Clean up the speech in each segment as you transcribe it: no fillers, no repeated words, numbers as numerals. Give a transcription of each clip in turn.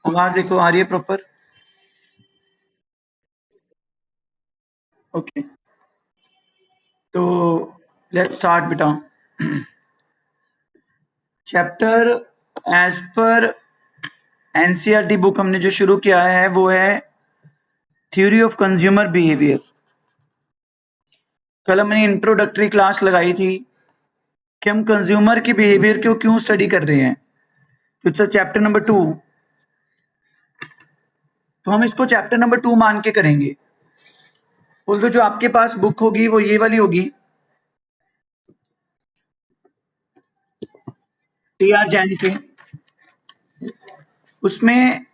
आवाज देखो आ रही है प्रॉपर? ओके, तो लेट्स स्टार्ट बेटा। Chapter as per NCERT book हमने जो शुरू किया है वो है थ्योरी ऑफ कंज्यूमर बिहेवियर। कल हमने इंट्रोडक्टरी क्लास लगाई थी कि हम कंज्यूमर के बिहेवियर को क्यों स्टडी कर रहे हैं। तो इट्स चैप्टर नंबर 2, तो हम इसको चैप्टर नंबर 2 मान के करेंगे। बोल दो जो आपके पास बुक होगी वो ये वाली होगी, टी.आर. जैन के। उसमें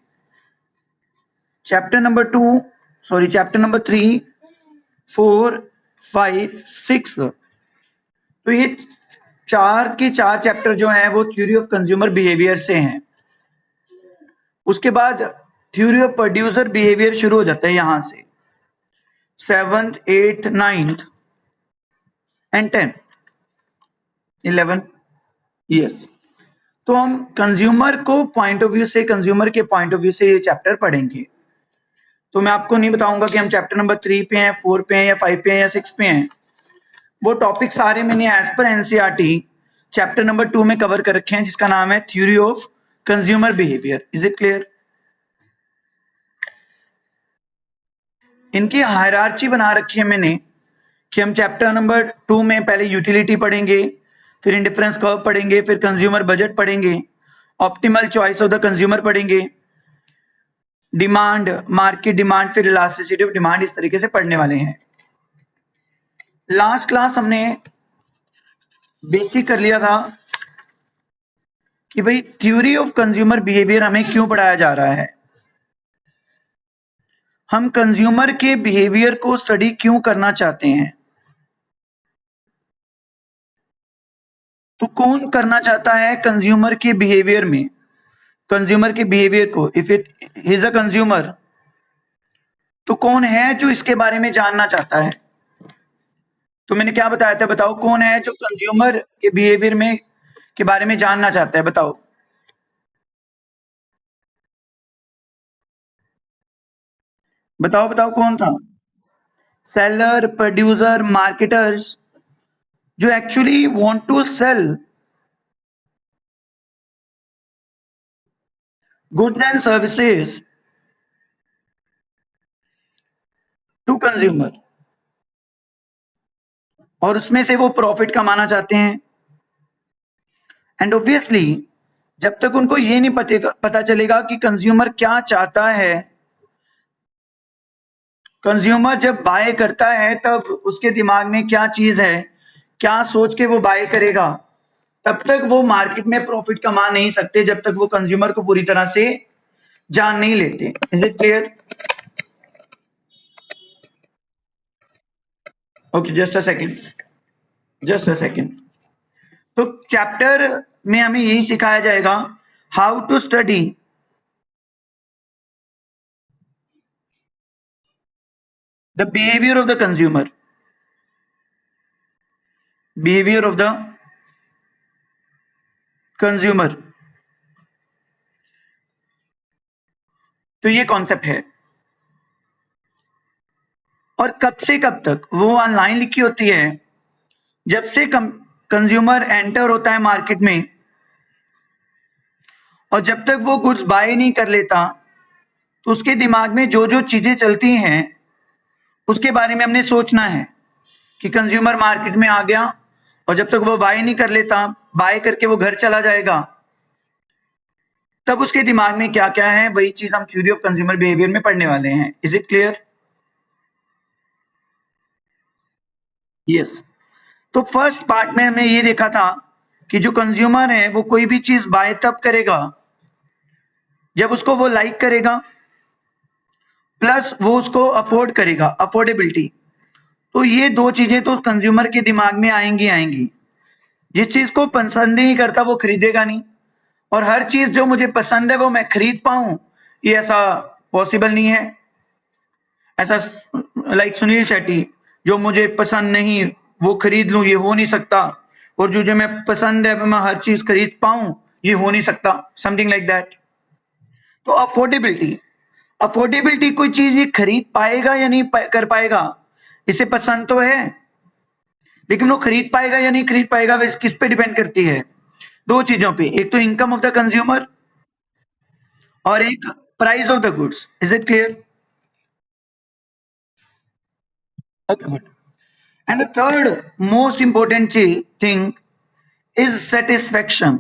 चैप्टर नंबर 3, 4, 5, 6, तो ये 4 के 4 चैप्टर जो हैं वो थ्योरी ऑफ कंज्यूमर बिहेवियर से हैं। उसके बाद थ्योरी ऑफ प्रोड्यूसर बिहेवियर शुरू हो जाता है यहाँ से 7th, 8th, 9th and 10, 11। Yes, तो हम कंज्यूमर को पॉइंट ऑफ व्यू से, कंज्यूमर के पॉइंट ऑफ व्यू से ये चैप्टर पढ़ेंगे। तो मैं आपको नहीं बताऊंगा कि हम चैप्टर नंबर 3 पे हैं, 4 पे हैं या 5 पे हैं या 6 पे हैं। वो टॉपिक सारे मैंने as per NCERT chapter number 2 में कवर कर रखे हैं, जिसका नाम है theory of consumer behaviour. Is it clear? इनकी हायरार्ची बना रखी है मैंने कि हम चैप्टर नंबर 2 में पहले यूटिलिटी पढ़ेंगे, फिर इंडिफरेंस कर्व पढ़ेंगे, फिर कंज्यूमर बजट पढ़ेंगे, optimal choice of the consumer पढ़ेंगे, डिमांड, मार्केट डिमांड, फिर इलास्टिसिटी ऑफ डिमांड, इस तरीके से पढ़ने वाले हैं। लास्ट क्लास हमने बेसिक कर लिया था कि भाई थ्योरी ऑफ कंज्यूमर बिहेवियर हमें क्यों पढ़ाया जा रहा है, हम कंज्यूमर के बिहेवियर को स्टडी क्यों करना चाहते हैं। तो कौन करना चाहता है कंज्यूमर के बिहेवियर में, कंज्यूमर के बिहेवियर को? If it is a consumer, तो कौन है जो इसके बारे में जानना चाहता है? तो मैंने क्या बताया था, बताओ कौन है जो कंज्यूमर के बिहेवियर में के बारे में जानना चाहता है? बताओ बताओ बताओ, कौन था? सेलर, प्रोड्यूसर, मार्केटर्स, जो actually want to sell goods and services to consumer, और उसमें से वो प्रॉफिट कमाना चाहते हैं। एंड ऑब्वियसली जब तक उनको ये नहीं पता चलेगा कि कंज्यूमर क्या चाहता है, कंज्यूमर जब बाय करता है तब उसके दिमाग में क्या चीज है, क्या सोच के वो बाय करेगा, तब तक वो मार्केट में प्रॉफिट कमा नहीं सकते, जब तक वो कंज्यूमर को पूरी तरह से जान नहीं लेते। Is it clear? Okay, just a second. तो चैप्टर में हमें यही सिखाया जाएगा how to study the behaviour of the consumer, behaviour of the consumer. तो ये कॉन्सेप्ट है, और कब से कब तक वो ऑनलाइन लिखी होती है, जब से कंज्यूमर एंटर होता है मार्केट में, और जब तक वो गुड्स बाय नहीं कर लेता, तो उसके दिमाग में जो जो चीजें चलती हैं उसके बारे में हमने सोचना है कि कंज्यूमर मार्केट में आ गया, और जब तक वो बाय नहीं कर लेता, बाय करके वो घर चला जाएगा, तब उसके दिमाग में क्या क्या है, वही चीज हम थ्योरी ऑफ कंज्यूमर बिहेवियर में पढ़ने वाले हैं। Is it clear? यस। तो फर्स्ट पार्ट में हमने ये देखा था कि जो कंज्यूमर है वो कोई भी चीज बाय तब करेगा जब उसको वो लाइक करेगा, प्लस वो उसको अफोर्ड करेगा, अफोर्डेबिलिटी। तो ये दो चीजें तो कंज्यूमर के दिमाग में आएंगी आएंगी। जिस चीज को पसंद ही नहीं करता वो खरीदेगा नहीं, और हर चीज जो मुझे पसंद है वो मैं खरीद पाऊं, ये ऐसा पॉसिबल नहीं है। ऐसा लाइक सुनील शेट्टी, जो मुझे पसंद नहीं वो खरीद लूं, ये हो नहीं सकता, और जो जो मैं पसंद है मैं हर चीज खरीद पाऊं, ये हो नहीं सकता, समथिंग लाइक दैट। तो अफोर्डेबिलिटी, अफोर्डेबिलिटी कोई चीज ये खरीद पाएगा या नहीं कर पाएगा, इसे पसंद तो है, लेकिन वो खरीद पाएगा या नहीं खरीद पाएगा वैसे किस पे डिपेंड करती है? दो चीजों पे, एक तो इनकम ऑफ द कंज्यूमर और एक price of the goods. Is it clear? Okay, good. And the third most important thing is satisfaction.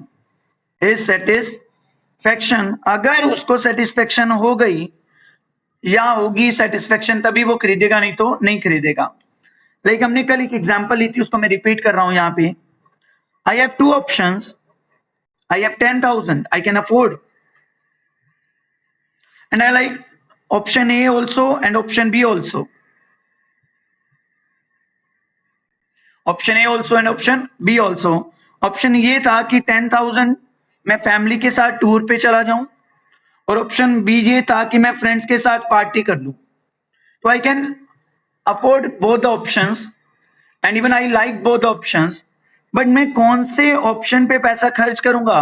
Is satisfaction. अगर उसको satisfaction हो गई या होगी satisfaction तभी वो खरीदेगा, नहीं तो नहीं खरीदेगा. लाइक हमने कल एक एग्जांपल ली थी, उसको मैं रिपीट कर रहा हूं यहाँ पे. I have two options. I have 10,000. I can afford. And I like option A also and option B also. Option A also and option B also. Option ये था कि 10,000 मैं फैमिली के साथ टूर पे चला जाऊं, और ऑप्शन बी ये था कि मैं फ्रेंड्स के साथ पार्टी कर लूं. तो I can afford both the options and even I like both the options. But मैं कौन से ऑप्शन पे पैसा खर्च करूंगा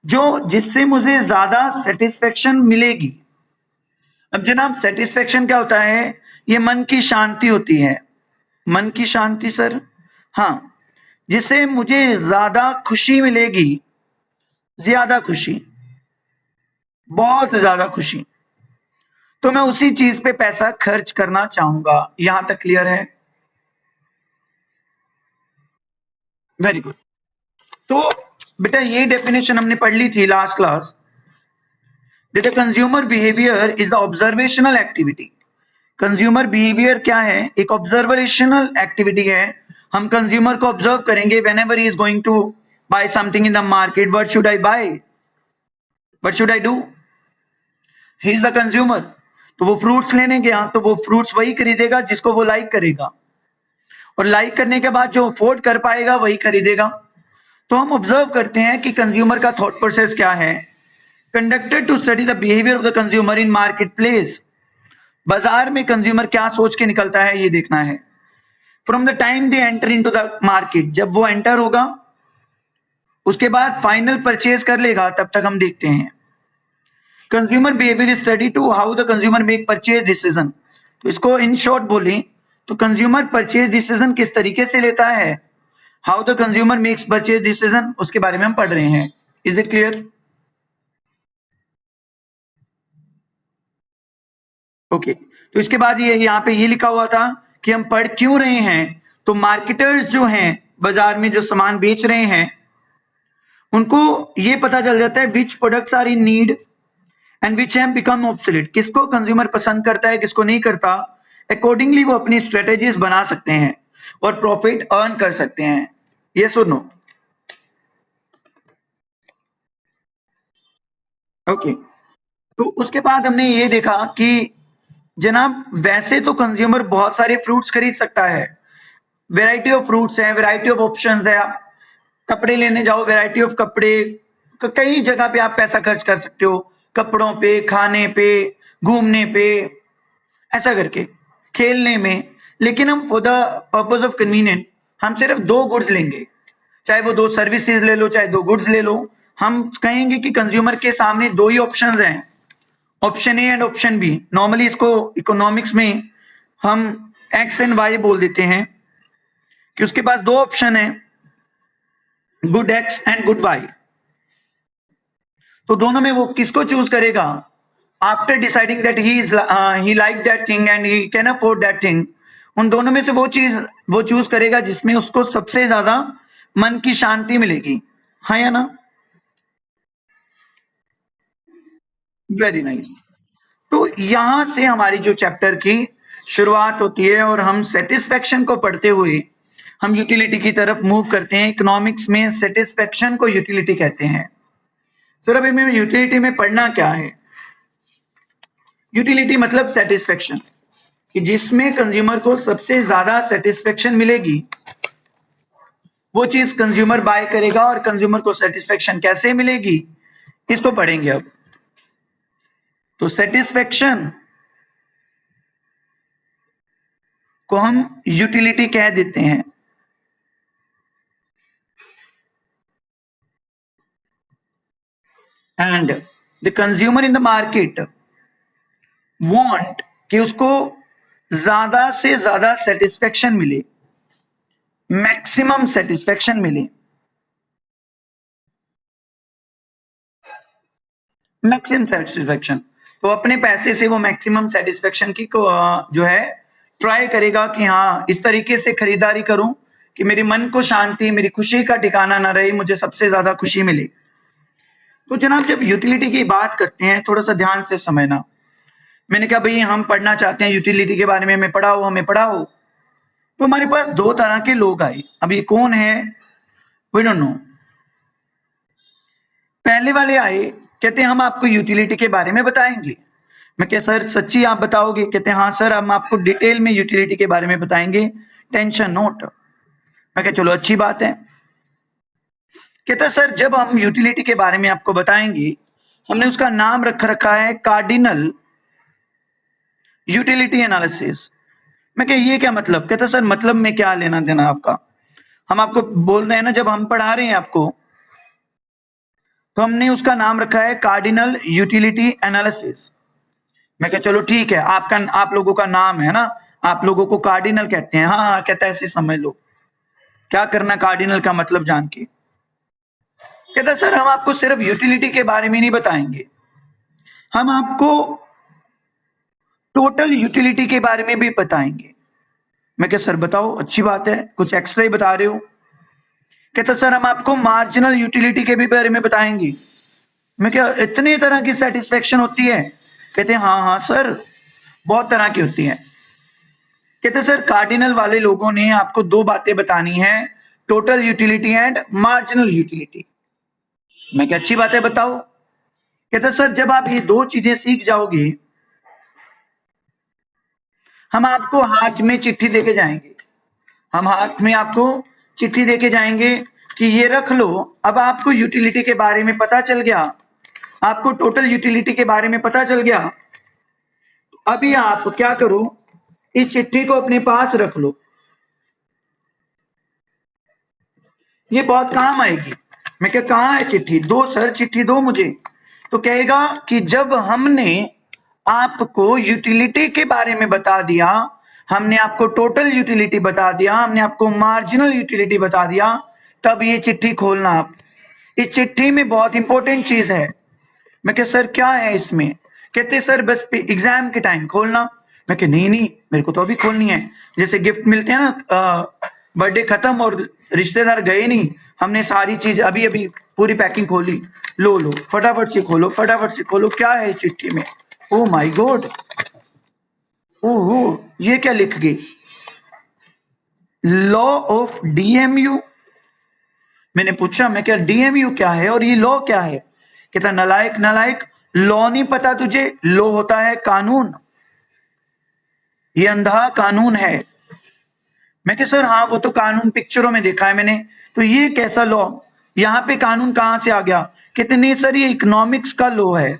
जो जिससे मुझे ज्यादा सेटिस्फेक्शन मिलेगी? अब जनाब सेटिस्फेक्शन क्या होता है? ये मन की शांति होती है. मन की शांति सर, हाँ, जिससे मुझे ज्यादा खुशी मिलेगी, ज्यादा खुशी, बहुत ज्यादा खुशी, तो मैं उसी चीज पे पैसा खर्च करना चाहूंगा. यहां तक क्लियर है? Very good. तो बेटा ये डेफिनेशन हमने पढ़ ली थी last class. The consumer behaviour is the observational activity. Consumer behaviour क्या है? एक ऑब्जर्वेशनल एक्टिविटी है. हम कंज्यूमर को ऑब्जर्व करेंगे. Whenever he is going to buy something in the market, what should I buy, what should I do? He is the consumer. तो वो fruits लेने गया तो वो फ्रूट्स वही खरीदेगा जिसको वो लाइक करेगा, और लाइक करने के बाद जो अफोर्ड कर पाएगा वही खरीदेगा. तो हम ऑब्जर्व करते हैं कि कंज्यूमर का थॉट प्रोसेस क्या है. Conducted to study the behaviour of the consumer in market place. बाजार में कंज्यूमर क्या सोच के निकलता है ये देखना है. From the time they enter into the market, जब वो एंटर होगा उसके बाद फाइनल परचेज कर लेगा, तब तक हम देखते हैं. Consumer behaviour is study to how the consumer make purchase decision. तो इसको इन शॉर्ट बोले तो कंज्यूमर परचेज डिसीजन किस तरीके से लेता है, how the consumer makes purchase decision, उसके बारे में हम पढ़ रहे हैं. Is it clear? ओके. तो इसके बाद ये यहाँ पे ये लिखा हुआ था कि हम पढ़ क्यों रहे हैं. तो मार्केटर्स जो हैं बाजार में जो सामान बेच रहे हैं उनको ये पता चल जाता है which products are in need and which have become obsolete. किसको कंज्यूमर पसंद करता है, किसको नहीं करता. अकॉर्डिंगली वो अपनी स्ट्रेटेजीज बना सकते हैं और प्रॉफिट अर्न कर सकते हैं. ये सुनो. ओके. तो उसके बाद हमने ये देखा कि जनाब वैसे तो कंज्यूमर बहुत सारे फ्रूट्स खरीद सकता है. वैरायटी ऑफ फ्रूट्स है, वैरायटी ऑफ ऑप्शंस है. आप कपड़े लेने जाओ, वैरायटी ऑफ कपड़े, कई जगह पे आप पैसा खर्च कर सकते हो. कपड़ों पे, खाने पे, घूमने पे, ऐसा करके, खेलने में. लेकिन हम for the purpose of convenient हम सिर्फ दो गुड्स लेंगे. चाहे वो दो सर्विसेज ले लो, चाहे दो गुड्स ले लो. हम कहेंगे कि कंज्यूमर के सामने दो ही ऑप्शंस हैं, option A and option B. Normally इसको इकोनॉमिक्स में हम एक्स एंड वाई बोल देते हैं कि उसके पास दो ऑप्शन है, good X and good Y. तो दोनों में वो किसको चूज करेगा? After deciding that he like that thing and he can afford that thing, उन दोनों में से वो चूज करेगा जिसमें उसको सबसे ज्यादा मन की शांति मिलेगी. हाँ या ना? Very nice. तो यहां से हमारी जो चैप्टर की शुरुआत होती है और हम सेटिस्फेक्शन को पढ़ते हुए हम यूटिलिटी की तरफ मूव करते हैं. इकोनॉमिक्स में सेटिस्फेक्शन को यूटिलिटी कहते हैं. सर अभी में यूटिलिटी में पढ़ना क्या है? यूटिलिटी मतलब सेटिस्फेक्शन, कि जिसमें कंज्यूमर को सबसे ज्यादा सेटिस्फेक्शन मिलेगी वो चीज कंज्यूमर बाय करेगा. और कंज्यूमर को सेटिस्फेक्शन कैसे मिलेगी इसको पढ़ेंगे अब. तो सेटिस्फेक्शन को हम यूटिलिटी कह देते हैं. And the consumer in the market want कि उसको ज्यादा से ज्यादा सेटिस्फेक्शन मिले, मैक्सिमम सेटिस्फेक्शन मिले, मैक्सिमम सेटिस्फेक्शन। तो अपने पैसे से वो मैक्सिमम सेटिस्फेक्शन की को जो है ट्राई करेगा कि हाँ इस तरीके से खरीदारी करूं कि मेरे मन को शांति, मेरी खुशी का ठिकाना ना रहे, मुझे सबसे ज्यादा खुशी मिले। तो जनाब जब यूटिलिटी की बात करते हैं थोड़ा सा ध्यान से समझना। मैंने कहा भाई हम पढ़ना चाहते हैं यूटिलिटी के बारे में, हमें पढ़ाओ। तो हमारे पास दो तरह के लोग आए। अब ये कौन है वी डोंट नो। पहले वाले आए, कहते हैं हम आपको यूटिलिटी के बारे में बताएंगे। मैं क्या सर सच्ची आप बताओगे? कहते हैं हाँ सर हम आपको डिटेल में यूटिलिटी के बारे में बताएंगे, टेंशन नोट। मैं क्या चलो अच्छी बात है। कहता सर जब हम यूटिलिटी के बारे में आपको बताएंगे, हमने उसका नाम रखा है कार्डिनल यूटिलिटी एनालिसिस। मैं क्या ये क्या मतलब? कहता सर मतलब में क्या लेना देना आपका, हम आपको बोल रहे हैं ना जब हम पढ़ा रहे हैं आपको, तो हमने उसका नाम रखा है कार्डिनल यूटिलिटी एनालिसिस। मैं क्या चलो ठीक है, आप लोगों का नाम है ना, आप लोगों को कार्डिनल कहते हैं। हाँ कहता है ऐसे समझ लो, क्या करना कार्डिनल का मतलब जान के। कहता सर हम आपको सिर्फ यूटिलिटी के बारे में नहीं बताएंगे, हम आपको टोटल यूटिलिटी के बारे में भी बताएंगे। मैं क्या सर बताओ, अच्छी बात है, कुछ एक्स्ट्रा ही बता रहे हो। कहता सर हम आपको मार्जिनल यूटिलिटी के भी बारे में बताएंगे। मैं क्या इतने तरह की सेटिस्फेक्शन होती है? कहते हैं हाँ सर बहुत तरह की होती है। कहते सर कार्डिनल वाले लोगों ने आपको दो बातें बतानी है, total utility and marginal utility. मैं क्या अच्छी बात है बताओ। कहते सर जब आप ये दो चीजें सीख जाओगे, हम आपको हाथ में चिट्ठी देके जाएंगे, हम हाथ में आपको चिट्ठी देके जाएंगे कि ये रख लो। अब आपको यूटिलिटी के बारे में पता चल गया, आपको टोटल यूटिलिटी के बारे में पता चल गया। अभी आप क्या करो, इस चिट्ठी को अपने पास रख लो, ये बहुत काम आएगी। मैं क्या कहाँ है चिट्ठी? दो सर चिट्ठी दो मुझे। तो कहेगा कि जब हमने आपको यूटिलिटी के बारे में बता दिया, हमने आपको टोटल यूटिलिटी बता दिया, हमने आपको मार्जिनल यूटिलिटी बता दिया, तब ये चिट्ठी खोलना आप। इस चिट्ठी में बहुत इंपॉर्टेंट चीज है। मैं क्या सर क्या है इसमें? कहते सर बस एग्जाम के टाइम खोलना। मैं क्या नहीं मेरे को तो अभी खोलनी है, जैसे गिफ्ट मिलते हैं ना, बर्थडे खत्म और रिश्तेदार गए नहीं, हमने सारी चीज अभी अभी पूरी पैकिंग खोली, लो फटाफट से खोलो क्या है चिट्ठी में। ओ माय गॉड, ओहो ये क्या लिख गई, लॉ ऑफ डीएमयू। मैंने पूछा मैं क्या डीएमयू क्या है और ये लॉ क्या है? कहता नालायक लॉ नहीं पता तुझे? लॉ होता है कानून, ये अंधा कानून है। मैं क्या सर हाँ वो तो कानून पिक्चरों में देखा है मैंने, तो ये कैसा लॉ, यहाँ पे कानून कहां से आ गया? कहते नहीं सर ये इकोनॉमिक्स का लॉ है।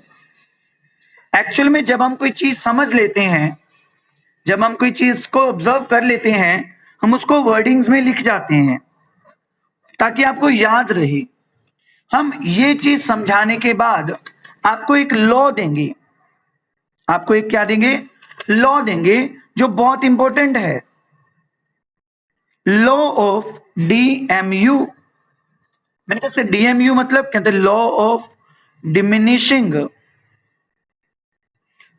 एक्चुअल में जब हम कोई चीज समझ लेते हैं, जब हम कोई चीज को ऑब्जर्व कर लेते हैं, हम उसको वर्डिंग्स में लिख जाते हैं ताकि आपको याद रहे। हम ये चीज समझाने के बाद आपको एक लॉ देंगे, आपको एक क्या देंगे? लॉ देंगे जो बहुत इंपॉर्टेंट है, लॉ ऑफ डीएमयू। मैंने कहा डीएमयू मतलब कहते law of diminishing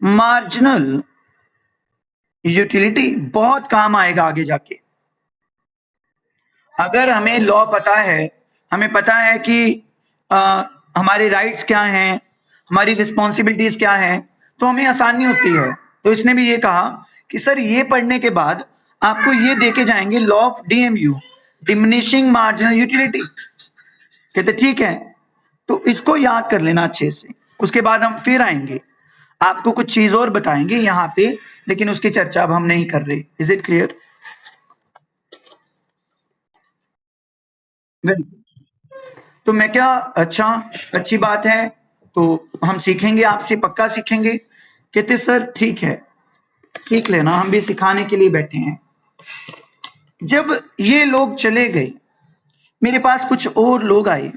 marginal utility. बहुत काम आएगा आगे जाके। अगर हमें लॉ पता है, हमें पता है कि हमारे राइट्स क्या हैं, हमारी रिस्पॉन्सिबिलिटीज क्या हैं, तो हमें आसानी होती है। तो इसने भी ये कहा कि सर ये पढ़ने के बाद आपको ये देके जाएंगे law of DMU, diminishing marginal utility. कहते ठीक है, तो इसको याद कर लेना अच्छे से। उसके बाद हम फिर आएंगे, आपको कुछ चीज और बताएंगे यहाँ पे, लेकिन उसकी चर्चा अब हम नहीं कर रहे। Is it clear? Very good. तो मैं क्या, अच्छा अच्छी बात है, तो हम सीखेंगे आपसे, पक्का सीखेंगे। कहते सर ठीक है सीख लेना, हम भी सिखाने के लिए बैठे हैं। जब ये लोग चले गए, मेरे पास कुछ और लोग आए।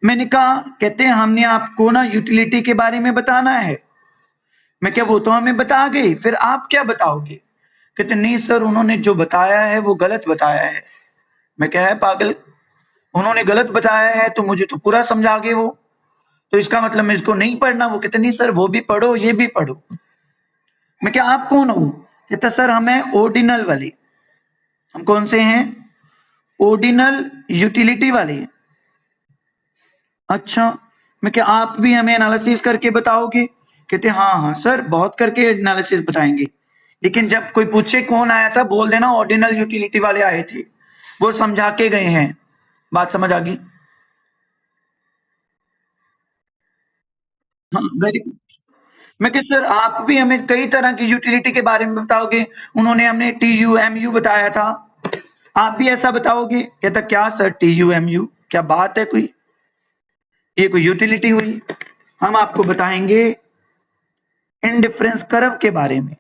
मैंने कहा, कहते हैं हमने आपको ना यूटिलिटी के बारे में बताना है। मैं क्या, वो तो हमें बता गई, फिर आप क्या बताओगे? कहते नहीं सर, उन्होंने जो बताया है वो गलत बताया है। मैं क्या है पागल, उन्होंने गलत बताया है तो मुझे तो पूरा समझा गए वो, तो इसका मतलब मैं इसको नहीं पढ़ना? वो कहते नहीं सर, वो भी पढ़ो ये भी पढ़ो। मैं क्या, आप कौन हो? कहता सर हम हैं ऑर्डिनल वाले। हम कौन से हैं? ऑर्डिनल यूटिलिटी वाले। अच्छा, मैं क्या आप भी हमें एनालिसिस करके बताओगे? कहते हाँ हाँ सर, बहुत करके एनालिसिस बताएंगे, लेकिन जब कोई पूछे कौन आया था, बोल देना ऑर्डिनल यूटिलिटी वाले आए थे, वो समझा के गए हैं। बात समझ आ गई? हाँ, वेरी गुड। मैं क्या सर, आप भी हमें कई तरह की यूटिलिटी के बारे में बताओगे, उन्होंने हमने TUMU बताया था, आप भी ऐसा बताओगे? कहता क्या सर TUMU, क्या बात है कोई, ये कोई यूटिलिटी हुई? हम आपको बताएंगे इंडिफरेंस कर्व के बारे में।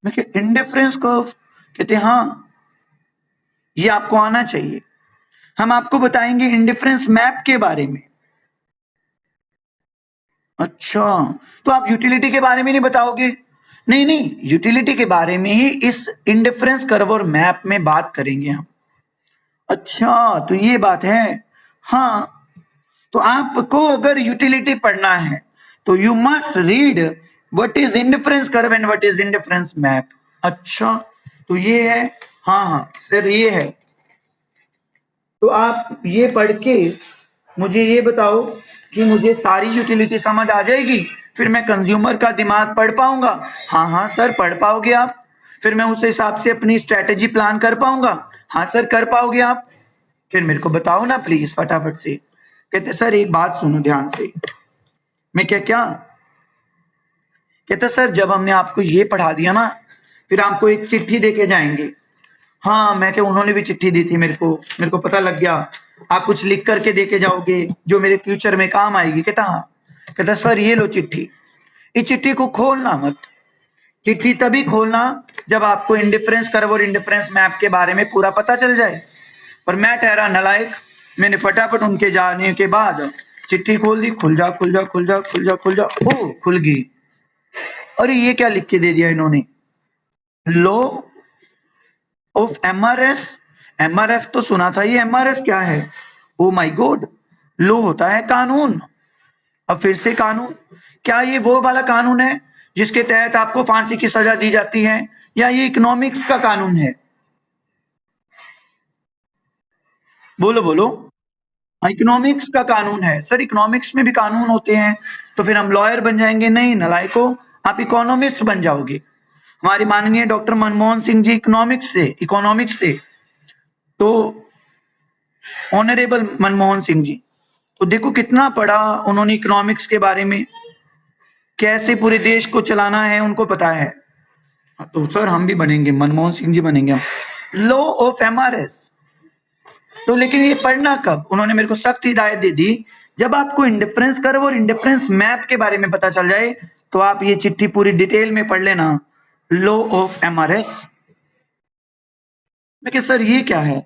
मैं क्या, इंडिफरेंस कर्व? कहते हाँ, ये आपको आना चाहिए। हम आपको बताएंगे इंडिफरेंस मैप के बारे में। अच्छा, तो आप यूटिलिटी के बारे में नहीं बताओगे? नहीं नहीं, यूटिलिटी के बारे में ही इस इंडिफरेंस कर्व और मैप में बात करेंगे हम। अच्छा, तो ये बात है। हाँ, तो आपको अगर यूटिलिटी पढ़ना है तो you must read what is indifference curve and what is indifference map. अच्छा, तो ये है। हाँ हाँ सर, ये है। तो आप ये पढ़ के मुझे ये बताओ कि मुझे सारी यूटिलिटी समझ आ जाएगी, फिर मैं कंज्यूमर का दिमाग पढ़ पाऊंगा? हाँ हाँ सर, पढ़ पाओगे आप। फिर मैं उस हिसाब से अपनी स्ट्रेटेजी प्लान कर पाऊंगा? हाँ सर, कर पाओगे आप। फिर मेरे को बताओ ना प्लीज फटाफट से। कहते सर एक बात सुनो ध्यान से। मैं क्या क्या? कहता सर जब हमने आपको ये पढ़ा दिया ना, फिर आपको एक चिट्ठी देके जाएंगे। हाँ, मैं क्या, उन्होंने भी चिट्ठी दी थी मेरे को पता लग गया। आप कुछ लिख करके देके जाओगे जो मेरे फ्यूचर में काम आएगी। कहता हाँ। कहता सर ये लो चिट्ठी, इस चिट्ठी को खोलना मत। चिट्ठी तभी खोलना जब आपको इंडिफरेंस कर्व और इंडिफरेंस मैप के बारे में पूरा पता चल जाए। पर मैं ठहरा नालायक, मैंने फटाफट उनके जाने के बाद चिट्ठी खोल दी। खुल जा खुल जा खुल जा खुल जा खुल जा, ओ खुल गई। अरे ये क्या लिख के दे दिया इन्होंने, लॉ ऑफ MRS। MRF तो सुना था, ये MRS क्या है? ओ माय गॉड, लॉ होता है कानून। अब फिर से कानून, क्या ये वो वाला कानून है जिसके तहत आपको फांसी की सजा दी जाती है, या ये इकोनॉमिक्स का कानून है? बोलो बोलो। इकोनॉमिक्स का कानून है सर, इकोनॉमिक्स में भी कानून होते हैं। तो फिर हम लॉयर बन जाएंगे? नहीं नलायको, आप इकोनॉमिस्ट बन जाओगे। हमारे माननीय डॉक्टर मनमोहन सिंह जी इकोनॉमिक्स थे। तो ऑनरेबल मनमोहन सिंह जी, तो देखो कितना पढ़ा उन्होंने इकोनॉमिक्स के बारे में, कैसे पूरे देश को चलाना है उनको पता है। तो सर हम भी बनेंगे, मनमोहन सिंह जी बनेंगे हम। Law of MRS। तो लेकिन ये पढ़ना कब? उन्होंने मेरे को सख्त हिदायत दे दी, जब आपको इंडिफरेंस कर्व और इंडिफरेंस मैप के बारे में पता चल जाए तो आप ये चिट्ठी पूरी डिटेल में पढ़ लेना, लॉ ऑफ MRS। मैं कहा सर ये क्या है?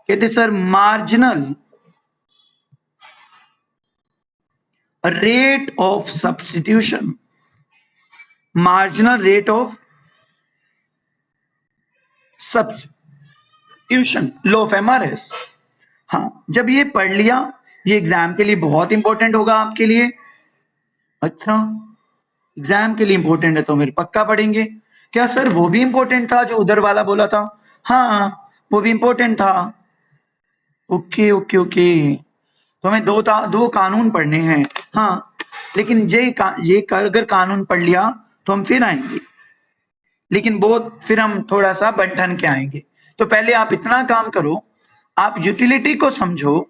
कहते sir marginal rate of substitution, marginal rate of substitution, law of MRS। हाँ, जब ये पढ़ लिया, ये एग्जाम के लिए बहुत इंपॉर्टेंट होगा आपके लिए। अच्छा, एग्जाम के लिए इंपॉर्टेंट है तो मेरे पक्का पढ़ेंगे। क्या सर वो भी इंपॉर्टेंट था जो उधर वाला बोला था? हाँ, वो भी इंपॉर्टेंट था। ओके ओके ओके, तो हमें दो कानून पढ़ने हैं। हाँ, लेकिन अगर कानून पढ़ लिया तो हम फिर आएंगे, लेकिन बहुत फिर हम थोड़ा सा बंठन के आएंगे। तो पहले आप इतना काम करो, आप यूटिलिटी को समझो,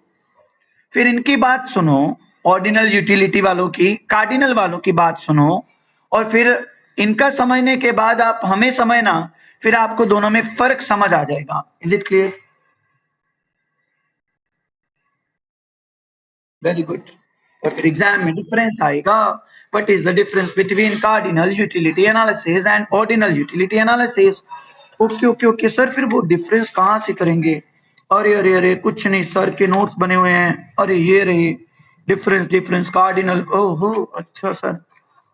फिर इनकी बात सुनो, ऑर्डिनल यूटिलिटी वालों की, कार्डिनल वालों की बात सुनो, और फिर इनका समझने के बाद आप हमें समझना, फिर आपको दोनों में फर्क समझ आ जाएगा। Is it clear? Very good. और फिर एग्जाम में डिफरेंस आएगा, what is the difference between cardinal utility analysis and ordinal utility analysis. Okay okay okay sir, फिर वो डिफरेंस कहाँ से करेंगे? अरे अरे अरे कुछ नहीं, सर के नोट्स बने हुए हैं। अरे ये रही डिफरेंस डिफरेंस कार्डिनल, ओहो अच्छा सर,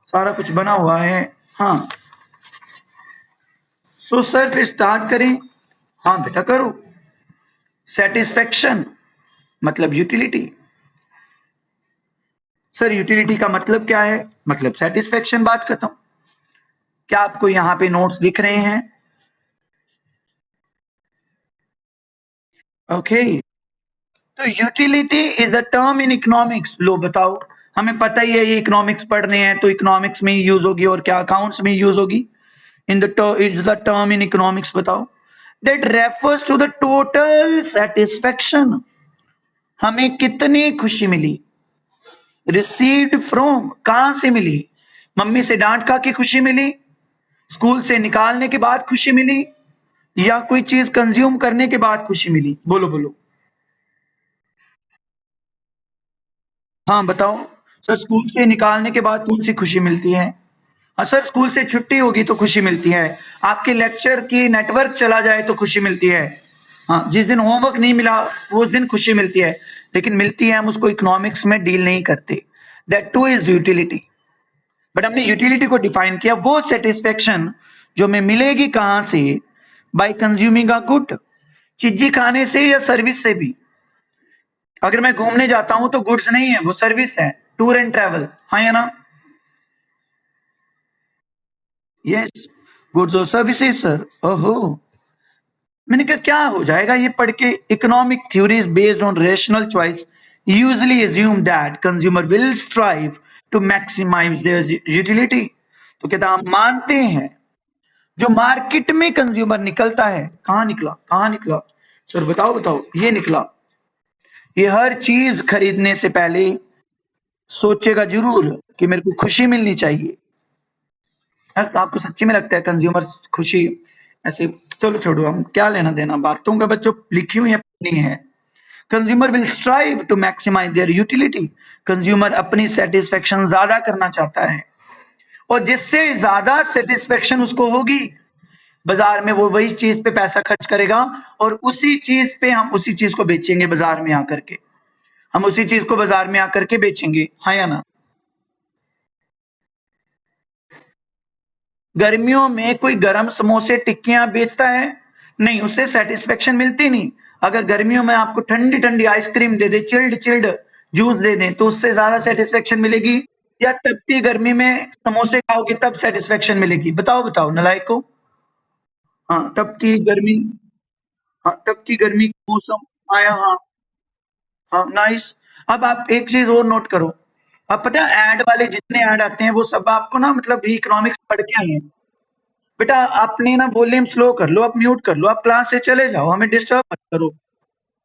सारा कुछ बना हुआ है। हाँ सो सर फिर स्टार्ट करें। हाँ बेटा करो। सेटिस्फेक्शन मतलब यूटिलिटी। सर यूटिलिटी का मतलब क्या है? मतलब सेटिस्फेक्शन। बात करता हूं, क्या आपको यहां पे नोट्स दिख रहे हैं? ओके तो utility is a term in economics. लो बताओ, हमें पता ही है ये इकोनॉमिक्स पढ़ रहे हैं तो इकोनॉमिक्स में यूज होगी, और क्या अकाउंट्स में यूज होगी। In the is the term in economics, बताओ, that refers to the total satisfaction. हमें कितनी खुशी मिली? रिसीव्ड फ्रॉम, कहां से मिली? मम्मी से डांट खा के खुशी मिली, स्कूल से निकालने के बाद खुशी मिली, या कोई चीज कंज्यूम करने के बाद खुशी मिली? बोलो बोलो। हाँ बताओ। सर स्कूल से निकालने के बाद कौन सी खुशी मिलती है? हाँ सर, स्कूल से छुट्टी होगी तो खुशी मिलती है, आपके लेक्चर की नेटवर्क चला जाए तो खुशी मिलती है, हाँ जिस दिन होमवर्क नहीं मिला वो उस दिन खुशी मिलती है। लेकिन मिलती है, हम उसको इकोनॉमिक्स में डील नहीं करते। That two is utility. But हमने यूटिलिटी को डिफाइन किया, वो सेटिस्फेक्शन जो हमें मिलेगी कहां से? बाय कंज्यूमिंग अ गुड, चीजी खाने से या सर्विस से भी। अगर मैं घूमने जाता हूं तो गुड्स नहीं है, वो सर्विस है, टूर एंड ट्रैवल, हाँ या ना? यस, गुड्स और सर्विसेज सर। ओहो, मैंने कहा क्या हो जाएगा ये पढ़ के? Economic theories based on rational choice usually assume that consumer will strive to maximize their utility। तो कहता हम मानते हैं जो मार्केट में कंज्यूमर निकलता है, कहां निकला, कहां निकला? सर बताओ बताओ। ये निकला, ये हर चीज खरीदने से पहले सोचेगा जरूर कि मेरे को खुशी मिलनी चाहिए। तो आपको सच्ची में लगता है कंज्यूमर खुशी ऐसे? चलो छोड़ो, हम क्या लेना देना बातों का, बच्चों लिखी हुई नहीं है। Consumer will strive to maximise their utility. Consumer अपनी सेटिस्फेक्शन ज्यादा करना चाहता है, और जिससे ज्यादा सेटिस्फेक्शन उसको होगी बाजार में, वो वही चीज पे पैसा खर्च करेगा, और उसी चीज पे हम उसी चीज को बेचेंगे बाजार में आकर के। हम उसी चीज को बाजार में आकर के बेचेंगे, हाँ या ना? गर्मियों में कोई गरम समोसे टिक्कियां बेचता है? नहीं, उससे सेटिस्फेक्शन मिलती नहीं। अगर गर्मियों में आपको ठंडी ठंडी आइसक्रीम दे दे, चिल्ड चिल्ड जूस दे दें, तो उससे ज्यादा सेटिस्फेक्शन मिलेगी, या तपती गर्मी में समोसे खाओगे तब सेटिस्फेक्शन मिलेगी? बताओ बताओ नलायको। हाँ तपती गर्मी, हाँ तपती गर्मी का मौसम आया, हाँ हाँ नाइस। अब आप एक चीज और नोट करो, अब पता है एड वाले जितने ऐड आते हैं वो सब आपको ना मतलब इकोनॉमिक्स पढ़ के आए हैं। बेटा आपने ना वॉल्यूम स्लो कर लो, आप म्यूट कर लो, आप क्लास से चले जाओ, हमें डिस्टर्ब मत करो।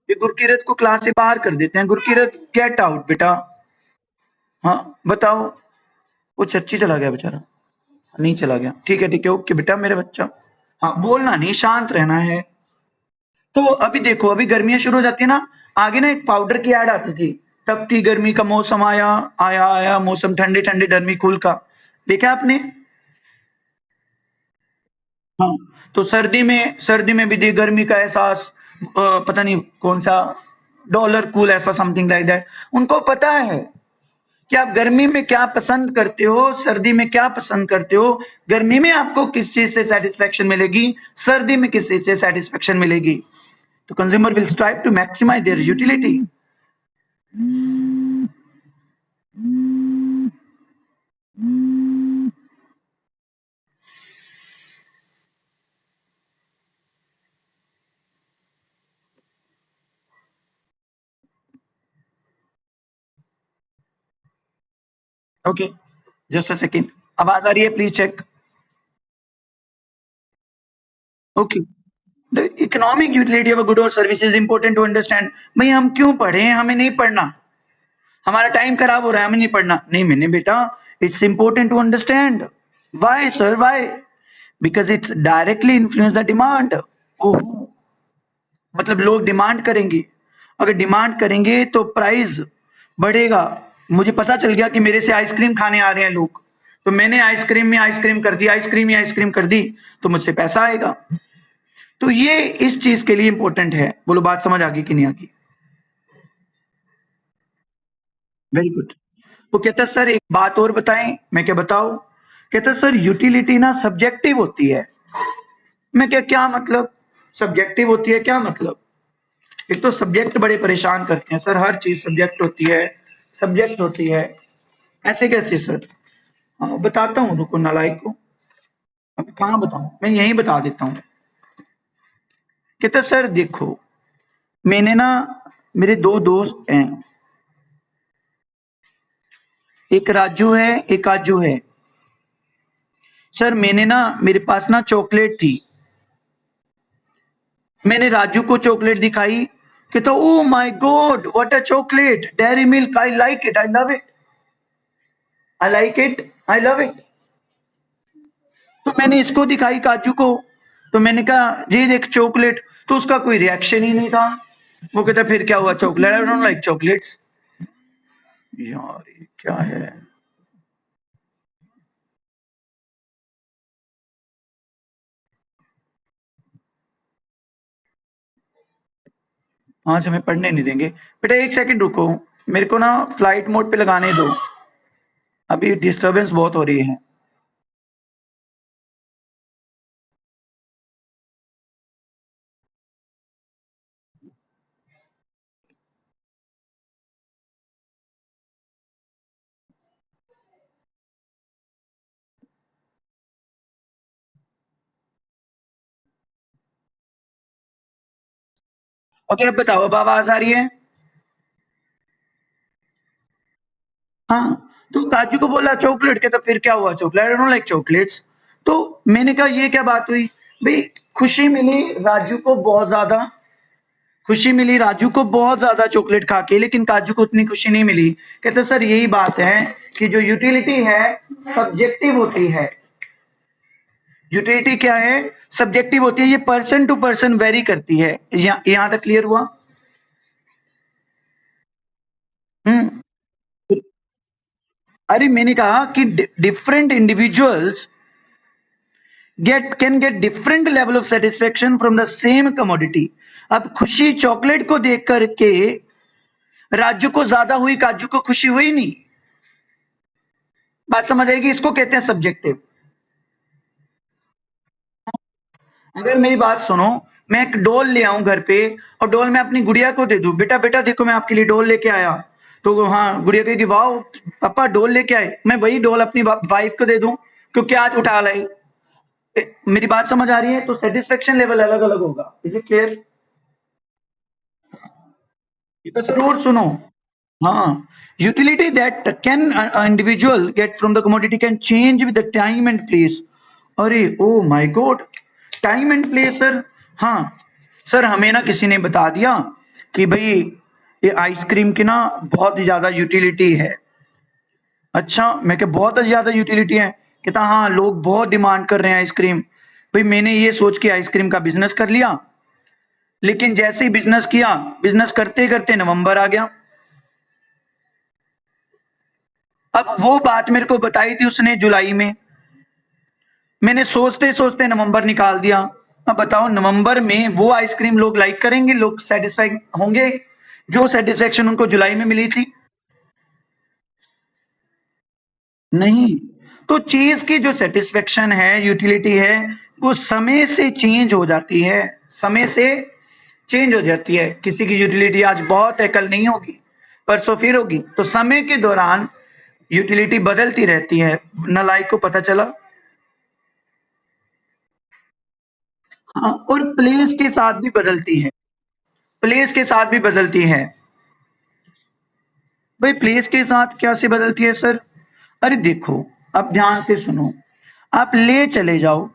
ये गुरकीरत को क्लास से बाहर कर देते हैं। गुरकीरत गेट आउट बेटा। हाँ बताओ। वो चच्ची चला गया बेचारा, नहीं चला गया, ठीक है ओके बेटा मेरे बच्चा। हाँ बोलना नहीं, शांत रहना है। तो अभी देखो, अभी गर्मियां शुरू हो जाती है ना, आगे ना एक पाउडर की ऐड आती थी, तपती गर्मी का मौसम आया, आया आया मौसम ठंडे ठंडे डर्मी कूल का, देखा आपने? हाँ तो सर्दी में भी दी गर्मी का एहसास, पता नहीं कौन सा डॉलर कूल ऐसा समथिंग लाइक दैट। उनको पता है कि आप गर्मी में क्या पसंद करते हो, सर्दी में क्या पसंद करते हो, गर्मी में आपको किस चीज से सेटिस्फेक्शन मिलेगी, सर्दी में किस चीज से सेटिस्फेक्शन मिलेगी। तो consumer will strive to maximise their utility. Okay just a second, आवाज आ रही है? Please check. Okay, the economic utility of a good और service is important to understand. भाई हम क्यों पढ़े? हमें नहीं पढ़ना, हमारा टाइम खराब हो रहा है, हमें नहीं पढ़ना। नहीं मैंने बेटा, it's important to understand. Why sir why? Because it's directly influence the demand. Oh, मतलब लोग डिमांड करेंगे, अगर डिमांड करेंगे तो प्राइस बढ़ेगा। मुझे पता चल गया कि मेरे से आइसक्रीम खाने आ रहे हैं लोग, तो मैंने आइसक्रीम में आइसक्रीम कर दी, आइसक्रीम में आइसक्रीम कर दी, तो मुझसे पैसा आएगा। तो ये इस चीज के लिए इंपॉर्टेंट है। बोलो बात समझ आ गई कि नहीं आ गई? Very good. वो कहता है सर एक बात और बताएं। मैं क्या बताऊं? कहता है सर यूटिलिटी ना सब्जेक्टिव होती है। मैं क्या क्या मतलब? सब्जेक्टिव होती है क्या मतलब? एक तो सब्जेक्ट बड़े परेशान करते हैं सर, हर चीज सब्जेक्ट होती है, सब्जेक्ट होती है, ऐसे कैसे सर? हाँ, बताता हूँ, रुको नालायक को। अब कहाँ बताऊं, मैं यही बता देता हूँ। कहता सर देखो, मैंने ना, मेरे दो दोस्त हैं, एक राजू है एक आजू है। सर मैंने ना, मेरे पास ना चॉकलेट थी, मैंने राजू को चॉकलेट दिखाई, कहता oh my God what a chocolate, dairy milk, I like it, I love it, I like it, I love it. तो मैंने इसको दिखाई काजू को, तो मैंने कहा ये देख चॉकलेट, तो उसका कोई रिएक्शन ही नहीं था। वो कहता फिर क्या हुआ, chocolate, I don't like chocolates. यार ये क्या है? आज हमें पढ़ने नहीं देंगे। बेटा एक सेकंड रुको, मेरे को ना फ्लाइट मोड पे लगाने दो, अभी डिस्टरबेंस बहुत हो रही है। ओके अब बताओ, अब आवाज आ रही है? हाँ, तो काजू को बोला चॉकलेट के, तो फिर क्या हुआ, chocolate, I don't like chocolates. तो मैंने कहा ये क्या बात हुई भाई? खुशी मिली राजू को बहुत ज्यादा, खुशी मिली राजू को बहुत ज्यादा चॉकलेट खा के, लेकिन काजू को उतनी खुशी नहीं मिली। कहते सर यही बात है कि जो यूटिलिटी है सब्जेक्टिव होती है। यूटिलिटी क्या है? सब्जेक्टिव होती है, ये पर्सन टू पर्सन वेरी करती है। यहां तक क्लियर हुआ? हम्म। अरे मैंने कहा कि different individuals get different level of satisfaction from the same commodity। अब खुशी चॉकलेट को देख करके राजू को ज्यादा हुई, काजू को खुशी हुई नहीं। बात समझ आएगी? इसको कहते हैं सब्जेक्टिव। अगर मेरी बात सुनो, मैं एक डॉल ले आऊं घर पे, और डॉल मैं अपनी गुड़िया को दे दूं, बेटा बेटा देखो मैं आपके लिए डॉल लेके आया, तो हाँ गुड़िया कहेगी वाह पापा डॉल लेके आए, मैं वही डॉल अपनी वाइफ को दे दूं क्योंकि आज उठा लाई। मेरी बात समझ आ रही है? तो सेटिस्फेक्शन लेवल अलग अलग होगा। Is it clear? ये तो जरूर सुनो। हाँ, utility that can an individual get from the commodity can change with the time and place। अरे oh my God, time and place sir. हाँ सर, हमें ना किसी ने बता दिया कि भाई ये आइसक्रीम की ना बहुत ही ज्यादा यूटिलिटी है। अच्छा, मैं क्या बहुत ज्यादा यूटिलिटी है? कहता हाँ लोग बहुत डिमांड कर रहे हैं आइसक्रीम। भाई मैंने ये सोच के आइसक्रीम का बिजनेस कर लिया, लेकिन जैसे ही बिजनेस किया, बिजनेस करते करते नवंबर आ गया। अब वो बात मेरे को बताई थी उसने जुलाई में, मैंने सोचते सोचते नवंबर निकाल दिया। अब बताओ नवंबर में वो आइसक्रीम लोग लाइक करेंगे, लोग सेटिस्फाइड होंगे जो सेटिस्फेक्शन उनको जुलाई में मिली थी? नहीं। तो चीज की जो सेटिस्फेक्शन है, यूटिलिटी है, वो समय से चेंज हो जाती है, समय से चेंज हो जाती है। किसी की यूटिलिटी आज बहुत है, कल नहीं होगी, परसों फिर होगी। तो समय के दौरान यूटिलिटी बदलती रहती है। नालायक को पता चला? हाँ, और प्लेस के साथ भी बदलती है, प्लेस के साथ भी बदलती है। भाई प्लेस के साथ क्या से बदलती है सर? अरे देखो, अब ध्यान से सुनो, आप ले चले जाओ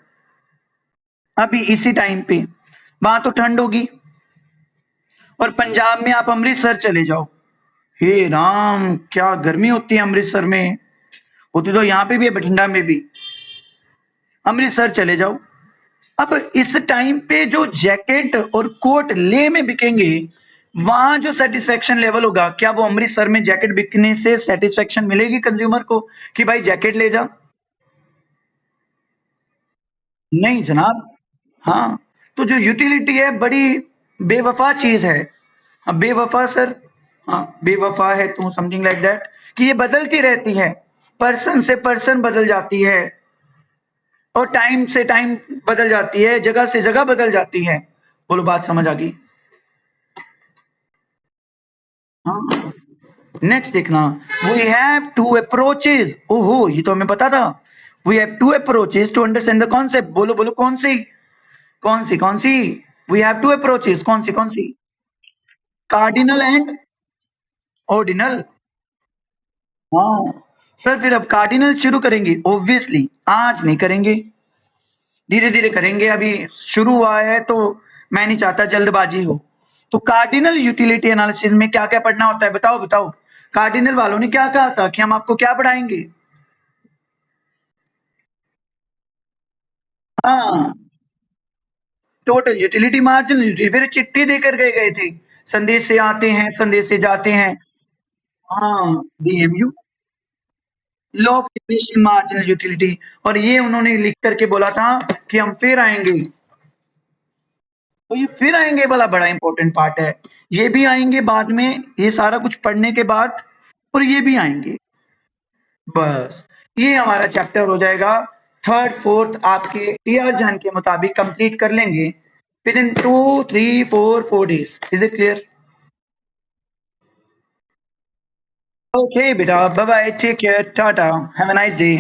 अभी इसी टाइम पे, वहां तो ठंड होगी, और पंजाब में आप अमृतसर चले जाओ, हे राम क्या गर्मी होती है अमृतसर में, होती तो यहाँ पे भी है, बठिंडा में भी। अमृतसर चले जाओ, अब इस टाइम पे जो जैकेट और कोट ले में बिकेंगे, वहां जो सेटिस्फेक्शन लेवल होगा, क्या वो अमृतसर में जैकेट बिकने से सेटिस्फेक्शन मिलेगी कंज्यूमर को कि भाई जैकेट ले जा? नहीं जनाब। हाँ, तो जो यूटिलिटी है बड़ी बेवफा चीज है। हाँ बेवफा सर, हाँ बेवफा है तो समथिंग लाइक दैट, कि ये बदलती रहती है, पर्सन से पर्सन बदल जाती है, और टाइम से टाइम बदल जाती है, जगह से जगह बदल जाती है। बोलो बात समझ आ गई? हाँ नेक्स्ट देखना, वी हैव टू अप्रोचेज, ओहो ये तो हमें पता था। We have two approaches to understand the concept, बोलो बोलो कौन सी, कौन सी कौन सी? वी हैव टू अप्रोचेज, कौन सी कौन सी? Cardinal and ordinal. हाँ सर, फिर अब कार्डिनल शुरू करेंगे, ऑब्वियसली आज नहीं करेंगे, धीरे धीरे करेंगे, अभी शुरू हुआ है तो मैं नहीं चाहता जल्दबाजी हो। तो कार्डिनल यूटिलिटी एनालिसिस में क्या क्या पढ़ना होता है, बताओ बताओ। कार्डिनल वालों ने क्या कहा था कि हम आपको क्या पढ़ाएंगे? हाँ टोटल यूटिलिटी, मार्जिनल यूटिलिटी, फिर चिट्ठी देकर गए थे, संदेश से आते हैं संदेश से जाते हैं। हाँ DMU, law of diminishing marginal utility, और ये उन्होंने लिख करके बोला था कि हम फिर आएंगे। तो ये फिर आएंगे वाला बड़ा इंपॉर्टेंट पार्ट है, ये भी आएंगे बाद में, ये सारा कुछ पढ़ने के बाद, और ये भी आएंगे। बस ये हमारा चैप्टर हो जाएगा, थर्ड फोर्थ आपके टीआर जान के मुताबिक कंप्लीट कर लेंगे within 2 3 4 4 days। Is it clear? Okay बेटा, bye bye, take care, tata, have a nice day.